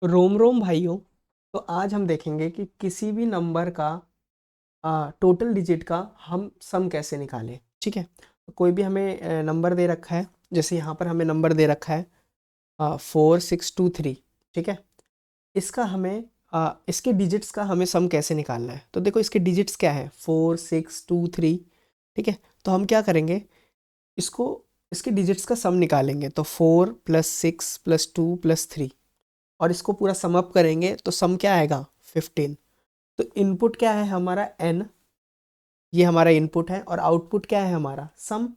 रोम रोम भाइयों। तो आज हम देखेंगे कि किसी भी नंबर का टोटल डिजिट का हम सम कैसे निकालें। ठीक है, तो कोई भी हमें नंबर दे रखा है, जैसे यहाँ पर हमें नंबर दे रखा है 4623। ठीक है, इसका हमें इसके डिजिट्स का हमें सम कैसे निकालना है। तो देखो इसके डिजिट्स क्या है, 4623। ठीक है, तो हम क्या करेंगे, इसको इसके डिजिट्स का सम निकालेंगे। तो 4 + 6 + 2 + 3 और इसको पूरा सम अप करेंगे तो सम क्या आएगा, 15। तो इनपुट क्या है हमारा n, ये हमारा इनपुट है, और आउटपुट क्या है हमारा सम।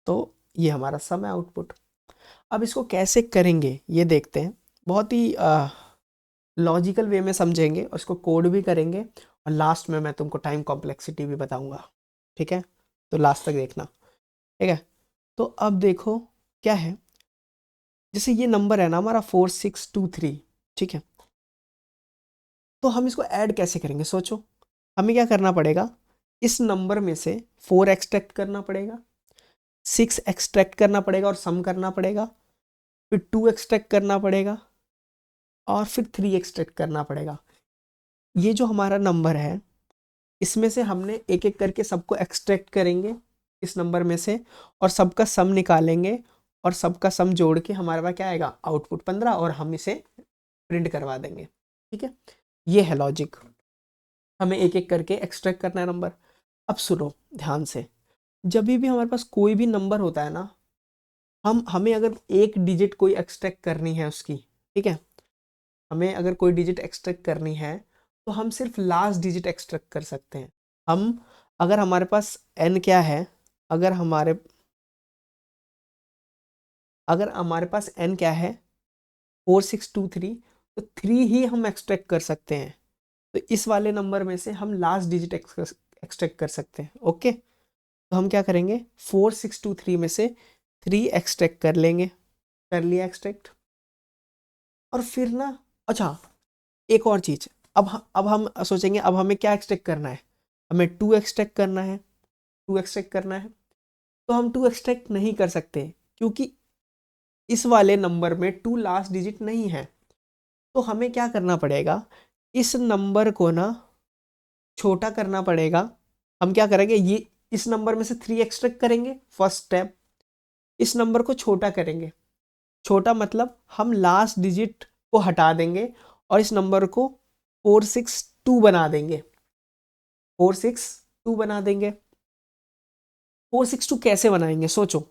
तो ये हमारा सम है आउटपुट। अब इसको कैसे करेंगे ये देखते हैं। बहुत ही लॉजिकल वे में समझेंगे और इसको कोड भी करेंगे, और लास्ट में मैं तुमको टाइम कॉम्प्लेक्सिटी भी बताऊंगा। ठीक है, तो लास्ट तक देखना। ठीक है, तो अब देखो क्या है, जैसे ये नंबर है ना हमारा 4623। ठीक है, तो हम इसको ऐड कैसे करेंगे, सोचो। हमें क्या करना पड़ेगा, इस नंबर में से 4 एक्सट्रैक्ट करना पड़ेगा, 6 एक्सट्रैक्ट करना पड़ेगा और सम करना पड़ेगा, फिर 2 एक्सट्रैक्ट करना पड़ेगा और फिर 3 एक्सट्रैक्ट करना पड़ेगा। ये जो हमारा नंबर है, इसमें से हमने एक एक करके सबको एक्सट्रैक्ट करेंगे इस नंबर में से, और सबका सम निकालेंगे, और सबका सम जोड़ के हमारे पास क्या आएगा, आउटपुट 15, और हम इसे प्रिंट करवा देंगे। ठीक है, ये है लॉजिक। हमें एक एक करके एक्सट्रैक्ट करना है नंबर। अब सुनो ध्यान से, जब भी हमारे पास कोई भी नंबर होता है ना, हमें अगर एक डिजिट कोई एक्सट्रैक्ट करनी है उसकी, ठीक है, हमें अगर कोई डिजिट एक्सट्रैक्ट करनी है तो हम सिर्फ लास्ट डिजिट एक्सट्रैक्ट कर सकते हैं। हम अगर हमारे पास n क्या है, अगर हमारे अगर हमारे पास n क्या है 4623, तो 3 ही हम एक्सट्रैक्ट कर सकते हैं। तो इस वाले नंबर में से हम लास्ट डिजिट एक्सट्रैक्ट कर सकते हैं। ओके, तो हम क्या करेंगे, 4623 में से 3 एक्सट्रैक्ट कर लेंगे। कर लिया एक्सट्रैक्ट, और फिर ना, अच्छा एक और चीज, अब हम सोचेंगे अब हमें क्या एक्सट्रैक्ट करना है, हमें 2 एक्सट्रैक्ट करना है। 2 एक्सट्रैक्ट करना है, तो हम 2 एक्सट्रैक्ट नहीं कर सकते, क्योंकि इस वाले नंबर में 2 लास्ट डिजिट नहीं है। तो हमें क्या करना पड़ेगा, इस नंबर को ना छोटा करना पड़ेगा। हम क्या करेंगे, ये इस नंबर में से 3 एक्सट्रैक्ट करेंगे, फर्स्ट स्टेप। इस नंबर को छोटा करेंगे, छोटा मतलब हम लास्ट डिजिट को हटा देंगे और इस नंबर को 462 बना देंगे। 462 बना देंगे। 462 कैसे बनाएंगे, सोचो।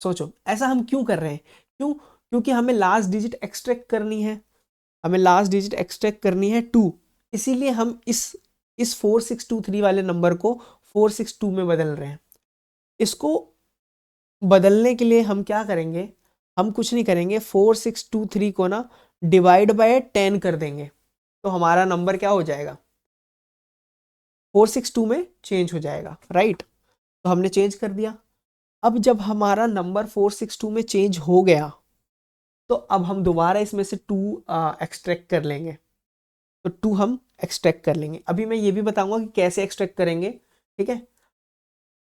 सोचो ऐसा हम क्यों कर रहे हैं, क्यों, क्योंकि हमें लास्ट डिजिट एक्सट्रैक्ट करनी है। हमें लास्ट डिजिट एक्सट्रैक्ट करनी है 2, इसीलिए हम इस 4623 वाले नंबर को 462 में बदल रहे हैं। इसको बदलने के लिए हम क्या करेंगे, हम कुछ नहीं करेंगे, 4623 को ना डिवाइड बाय 10 कर देंगे, तो हमारा नंबर क्या हो जाएगा, 462 में चेंज हो जाएगा। राइट, तो हमने चेंज कर दिया। अब जब हमारा नंबर 462 में चेंज हो गया, तो अब हम दोबारा इसमें से 2 एक्सट्रैक्ट कर लेंगे। तो 2 हम एक्सट्रैक्ट कर लेंगे। अभी मैं ये भी बताऊंगा कि कैसे एक्सट्रैक्ट करेंगे। ठीक है,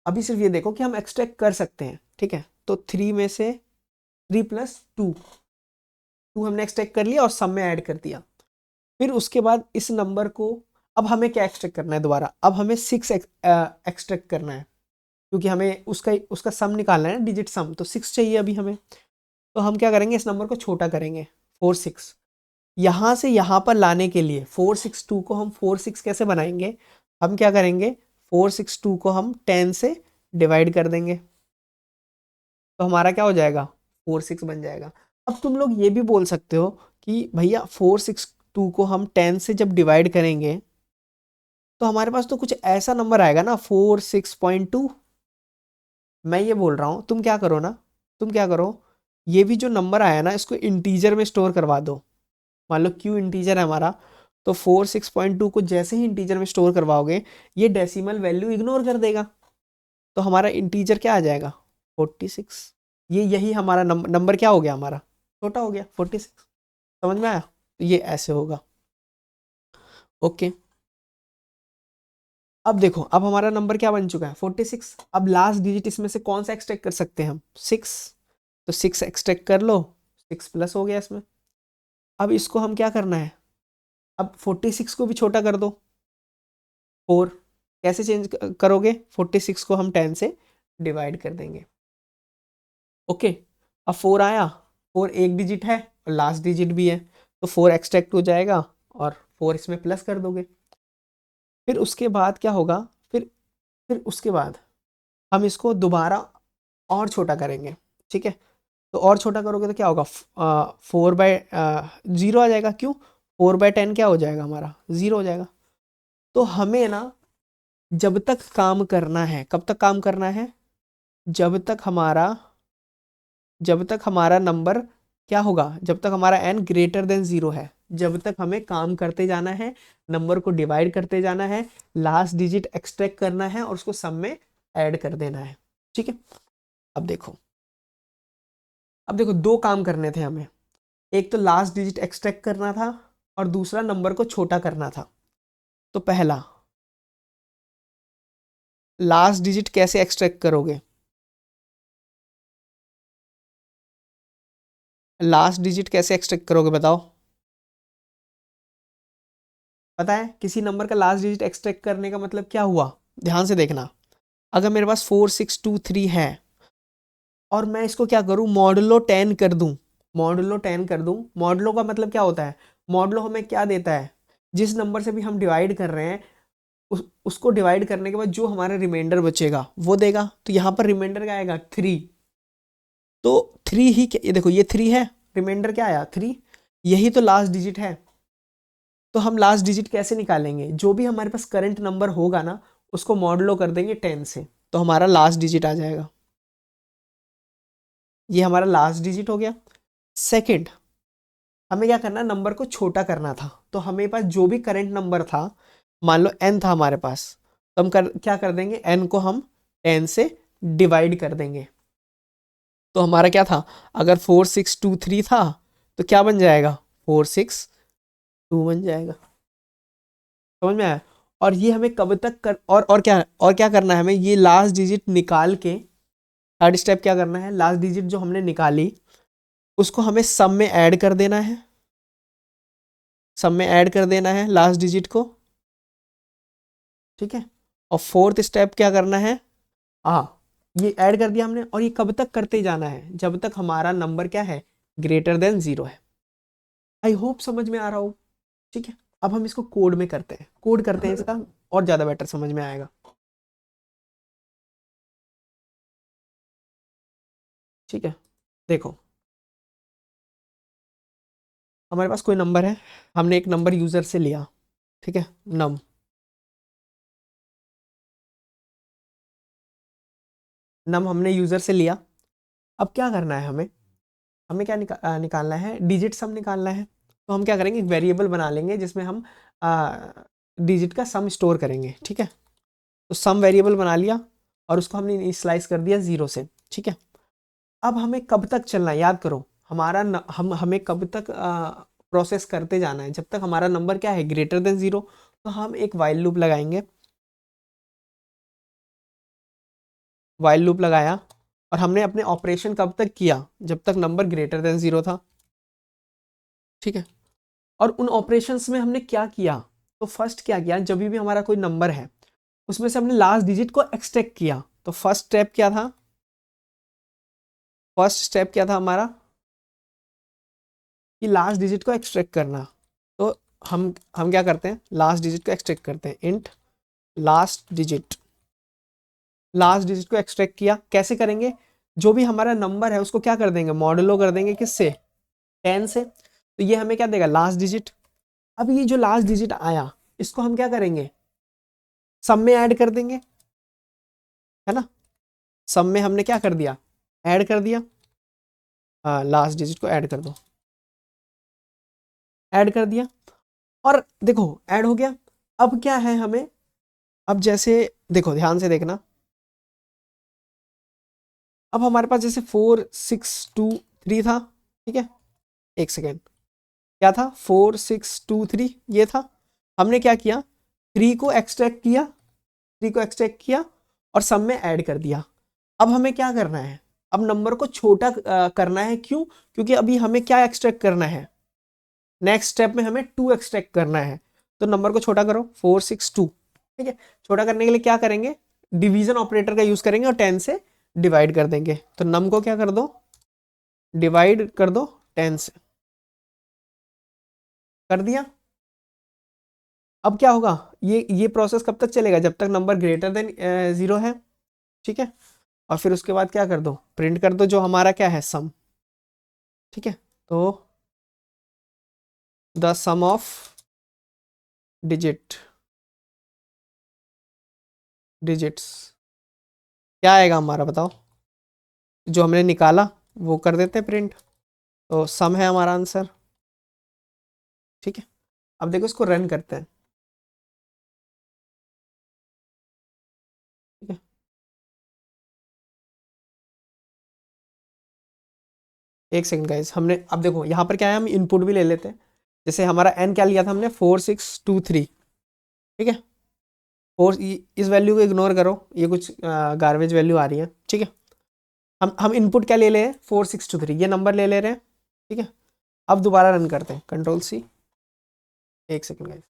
अभी सिर्फ ये देखो कि हम एक्सट्रैक्ट कर सकते हैं। ठीक है, तो 3 में से 3 + 2, 2 हमने एक्सट्रैक्ट कर लिया और सम में ऐड कर दिया। फिर उसके बाद इस नंबर को, अब हमें क्या एक्सट्रैक्ट करना है दोबारा, अब हमें 6 एक्सट्रैक्ट करना है, क्योंकि हमें उसका उसका सम निकालना है, डिजिट सम, तो 6 चाहिए अभी हमें। तो हम क्या करेंगे, इस नंबर को छोटा करेंगे, 46। यहाँ से यहाँ पर लाने के लिए 462 को हम 46 कैसे बनाएंगे, हम क्या करेंगे, 462 को हम 10 से डिवाइड कर देंगे, तो हमारा क्या हो जाएगा, 46 बन जाएगा। अब तुम लोग ये भी बोल सकते हो कि भैया 462 को हम 10 से जब डिवाइड करेंगे तो हमारे पास तो कुछ ऐसा नंबर आएगा ना, 46.2। मैं ये बोल रहा हूँ, तुम क्या करो ना, तुम क्या करो, ये भी जो नंबर आया ना इसको इंटीजर में स्टोर करवा दो। मान लो क्यू इंटीजर है हमारा, तो 46.2 को जैसे ही इंटीजर में स्टोर करवाओगे, ये डेसिमल वैल्यू इग्नोर कर देगा, तो हमारा इंटीजर क्या आ जाएगा, 46। ये यही हमारा नंबर क्या हो गया, हमारा छोटा हो गया 46। समझ में आया, तो ये ऐसे होगा। ओके, अब देखो, अब हमारा नंबर क्या बन चुका है, 46। अब लास्ट डिजिट इसमें से कौन सा एक्सट्रैक्ट कर सकते हैं हम, 6। तो 6 एक्सट्रैक्ट कर लो, 6 प्लस हो गया इसमें। अब इसको हम क्या करना है, अब 46 को भी छोटा कर दो 4। कैसे चेंज करोगे, 46 को हम 10 से डिवाइड कर देंगे। ओके, अब 4 आया, 4 एक डिजिट है और लास्ट डिजिट भी है, तो 4 एक्सट्रैक्ट हो जाएगा और 4 इसमें प्लस कर दोगे। फिर उसके बाद क्या होगा, फिर उसके बाद हम इसको दोबारा और छोटा करेंगे। ठीक है, तो और छोटा करोगे तो क्या होगा, 4/0 आ जाएगा। क्यों, 4/10 क्या हो जाएगा हमारा, 0 हो जाएगा। तो हमें ना जब तक काम करना है, कब तक काम करना है, जब तक हमारा नंबर क्या होगा, जब तक हमारा n ग्रेटर देन 0 है, जब तक हमें काम करते जाना है, नंबर को डिवाइड करते जाना है, लास्ट डिजिट एक्सट्रैक्ट करना है और उसको सम में ऐड कर देना है। ठीक है, अब देखो दो काम करने थे हमें, एक तो लास्ट डिजिट एक्सट्रैक्ट करना था और दूसरा नंबर को छोटा करना था। तो पहला, लास्ट डिजिट कैसे एक्सट्रैक्ट करोगे, लास्ट डिजिट कैसे एक्सट्रैक्ट करोगे बताओ। पता है किसी नंबर का लास्ट डिजिट एक्सट्रैक्ट करने का मतलब क्या हुआ, ध्यान से देखना। अगर मेरे पास 4623 है और मैं इसको क्या करूं, मॉडुलो 10 कर दूं, मॉडुलो का मतलब क्या होता है, मॉडुलो हमें क्या देता है, जिस नंबर से भी हम डिवाइड कर रहे हैं उसको डिवाइड करने के बाद जो हमारा रिमाइंडर बचेगा वो देगा। तो यहाँ पर रिमाइंडर क्या आएगा, 3। तो 3 ही ये देखो, ये 3 है, रिमाइंडर क्या आया, 3, यही तो लास्ट डिजिट है। तो हम लास्ट डिजिट कैसे निकालेंगे, जो भी हमारे पास करंट नंबर होगा ना उसको मॉडुलो कर देंगे 10 से, तो हमारा लास्ट डिजिट आ जाएगा। ये हमारा लास्ट डिजिट हो गया। सेकंड, हमें क्या करना, नंबर को छोटा करना था। तो हमें पास जो भी करंट नंबर था, मान लो n था हमारे पास, तो हम क्या कर देंगे, n को हम 10 से डिवाइड कर देंगे। तो हमारा क्या था, अगर 4623 था तो क्या बन जाएगा, 462 बन जाएगा। समझ में आया। और ये हमें कब तक कर, और क्या करना है हमें, ये लास्ट डिजिट निकाल के, थर्ड स्टेप क्या करना है, लास्ट डिजिट जो हमने निकाली उसको हमें सम में ऐड कर देना है, लास्ट डिजिट को। ठीक है, और फोर्थ स्टेप क्या करना है, हाँ ये ऐड कर दिया हमने, और ये कब तक करते जाना है, जब तक हमारा नंबर क्या है, ग्रेटर देन 0 है। आई होप समझ में आ रहा हो। ठीक है, अब हम इसको कोड में करते हैं, इसका और ज्यादा बेटर समझ में आएगा। ठीक है, देखो हमारे पास कोई नंबर है, हमने एक नंबर यूजर से लिया। ठीक है, नम हमने यूजर से लिया। अब क्या करना है हमें, क्या निकालना है, डिजिट सम निकालना है। तो हम क्या करेंगे, एक वेरिएबल बना लेंगे जिसमें हम डिजिट का सम स्टोर करेंगे। ठीक है, तो सम वेरिएबल बना लिया और उसको हमने इनिशियलाइज कर दिया 0 से। ठीक है, अब हमें कब तक चलना है, याद करो, हमें कब तक प्रोसेस करते जाना है, जब तक हमारा नंबर क्या है, ग्रेटर देन 0। तो हम एक वाइल लूप लगाएंगे, वाइल लूप लगाया और हमने अपने ऑपरेशन कब तक किया, जब तक नंबर ग्रेटर देन 0 था। ठीक है, और उन ऑपरेशंस में हमने क्या किया, तो फर्स्ट क्या किया, जब भी हमारा कोई नंबर है उसमें से हमने लास्ट डिजिट को एक्सट्रैक्ट किया। तो फर्स्ट स्टेप क्या था, हमारा कि लास्ट डिजिट को एक्सट्रैक्ट करना। तो हम क्या करते हैं, लास्ट डिजिट को एक्सट्रैक्ट करते हैं, इंट लास्ट डिजिट, को एक्सट्रैक्ट किया। कैसे करेंगे, जो भी हमारा नंबर है उसको क्या कर देंगे, मॉडुलो कर देंगे, किससे, 10 से। तो ये हमें क्या देगा, लास्ट डिजिट। अब ये जो लास्ट डिजिट आया इसको हम क्या करेंगे, सम में ऐड कर देंगे, है ना। सम में हमने क्या कर दिया, ऐड कर दिया, लास्ट डिजिट को ऐड कर दो, ऐड कर दिया। और देखो ऐड हो गया। अब क्या है हमें, अब जैसे देखो ध्यान से देखना, अब हमारे पास जैसे 4623 था। ठीक है, एक सेकेंड, क्या था, 4623 ये था। हमने क्या किया, 3 को एक्सट्रैक्ट किया, और सब में ऐड कर दिया। अब हमें क्या करना है, अब नंबर को छोटा करना है। क्यों, क्योंकि अभी हमें क्या एक्सट्रैक्ट करना है, नेक्स्ट स्टेप में हमें 2 एक्सट्रैक्ट करना है, तो नंबर को छोटा करो 462, ठीक है। छोटा करने के लिए क्या करेंगे, डिवीजन ऑपरेटर का यूज करेंगे और 10 से डिवाइड कर देंगे। तो नम को क्या कर दो, डिवाइड कर दो 10 से, कर दिया। अब क्या होगा, ये प्रोसेस कब तक चलेगा, जब तक नंबर ग्रेटर देन 0 है, ठीक है। और फिर उसके बाद क्या कर दो, प्रिंट कर दो जो हमारा क्या है, सम, ठीक है। तो द सम ऑफ डिजिट्स क्या आएगा हमारा, बताओ। जो हमने निकाला वो कर देते हैं प्रिंट, तो सम है हमारा आंसर, ठीक है। अब देखो इसको रन करते हैं, ठीक है। एक सेकंड गाइस, हमने अब देखो यहाँ पर क्या है, हम इनपुट भी ले लेते हैं। जैसे हमारा एन क्या लिया था हमने, 4623, ठीक है। और इस वैल्यू को इग्नोर करो, ये कुछ गार्बेज वैल्यू आ रही है, ठीक है। हम इनपुट क्या ले ले हैं, 4623 ये नंबर ले ले रहे हैं, ठीक है। अब दोबारा रन करते हैं, कंट्रोल सी, एक सेकंड गाइस,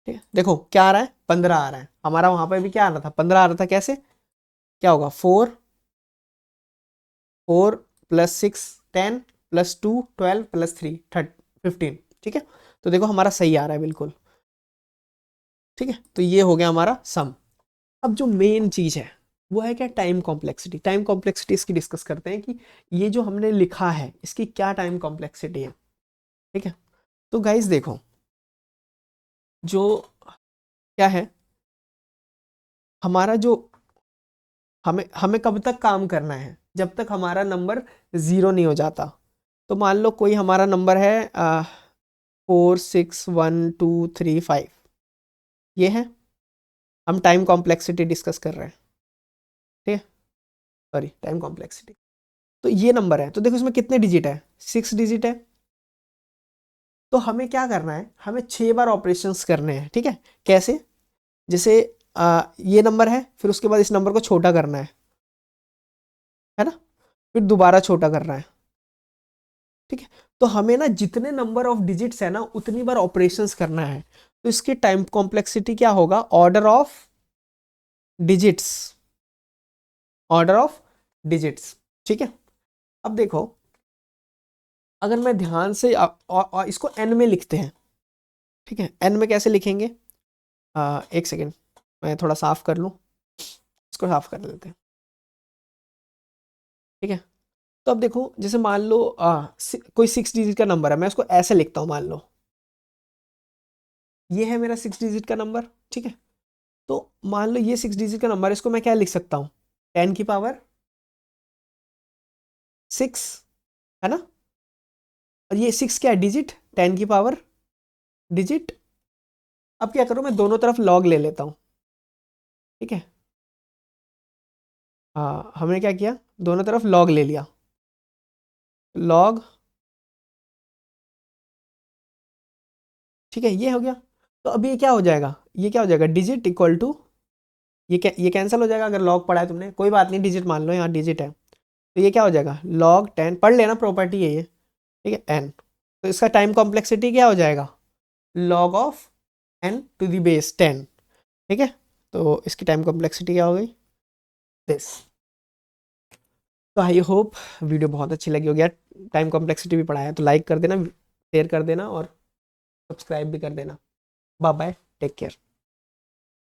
ठीक है। देखो क्या आ रहा है, 15 आ रहा है हमारा, वहां पर भी क्या आ रहा था, 15 आ रहा था। कैसे, क्या होगा, 4 प्लस 6 10 प्लस 2 12 प्लस 3 15, ठीक है। तो देखो हमारा सही आ रहा है बिल्कुल, ठीक है। तो ये हो गया हमारा सम। अब जो मेन चीज है वो है क्या, टाइम कॉम्प्लेक्सिटी। टाइम कॉम्प्लेक्सिटी इसकी डिस्कस करते हैं कि ये जो हमने लिखा है इसकी क्या टाइम कॉम्प्लेक्सिटी है, ठीक है। तो गाइस देखो, जो क्या है हमारा, जो हमें हमें कब तक काम करना है, जब तक हमारा नंबर 0 नहीं हो जाता। तो मान लो कोई हमारा नंबर है 46125, ये है, हम टाइम कॉम्प्लेक्सिटी डिस्कस कर रहे हैं, ठीक है। Sorry, time complexity. तो ये नंबर है, तो देखो इसमें कितने डिजिट है, 6 डिजिट है। तो हमें क्या करना है, हमें 6 बार ऑपरेशंस करने हैं, ठीक है। कैसे, जैसे ये नंबर है, फिर उसके बाद इस नंबर को छोटा करना है ना, फिर दोबारा छोटा करना है, ठीक है। तो हमें ना जितने नंबर ऑफ डिजिट्स है ना उतनी बार ऑपरेशंस करना है। तो इसकी टाइम कॉम्प्लेक्सिटी क्या होगा, order of digits, order of digits, ठीक है। अब देखो, अगर मैं ध्यान से इसको एन में लिखते हैं, ठीक है। एन में कैसे लिखेंगे, एक सेकेंड मैं थोड़ा साफ कर लूँ, इसको साफ कर लेते हैं, ठीक है। तो अब देखो, जैसे मान लो कोई 6 डिजिट का नंबर है, मैं उसको ऐसे लिखता हूँ, मान लो ये है मेरा 6 डिजिट का नंबर, ठीक है। तो मान लो ये 6 डिजिट का नंबर, इसको मैं क्या लिख सकता हूँ, 10 की पावर 6, है ना। और ये 6 क्या है, डिजिट, 10 की पावर डिजिट। अब क्या करूँ, मैं दोनों तरफ लॉग ले लेता हूँ, ठीक है। हाँ, हमने क्या किया, दोनों तरफ लॉग ले लिया, लॉग, ठीक है, ये हो गया। तो अभी ये क्या हो जाएगा, ये क्या हो जाएगा, डिजिट इक्वल टू, ये कैंसिल हो जाएगा, अगर लॉग पढ़ा है तुमने, कोई बात नहीं, डिजिट मान लो, यहाँ डिजिट है। तो ये क्या हो जाएगा, लॉग 10, पढ़ लेना, प्रॉपर्टी है ये, ठीक है, एन। तो इसका टाइम कॉम्प्लेक्सिटी क्या हो जाएगा, log of n to the base 10, ठीक है। तो इसकी टाइम कॉम्प्लेक्सिटी क्या हो गई, दिस। तो आई होप वीडियो बहुत अच्छी लगी होगी यार, टाइम कॉम्प्लेक्सिटी भी पढ़ाया, तो लाइक कर देना, शेयर कर देना और सब्सक्राइब भी कर देना। Bye bye, take care.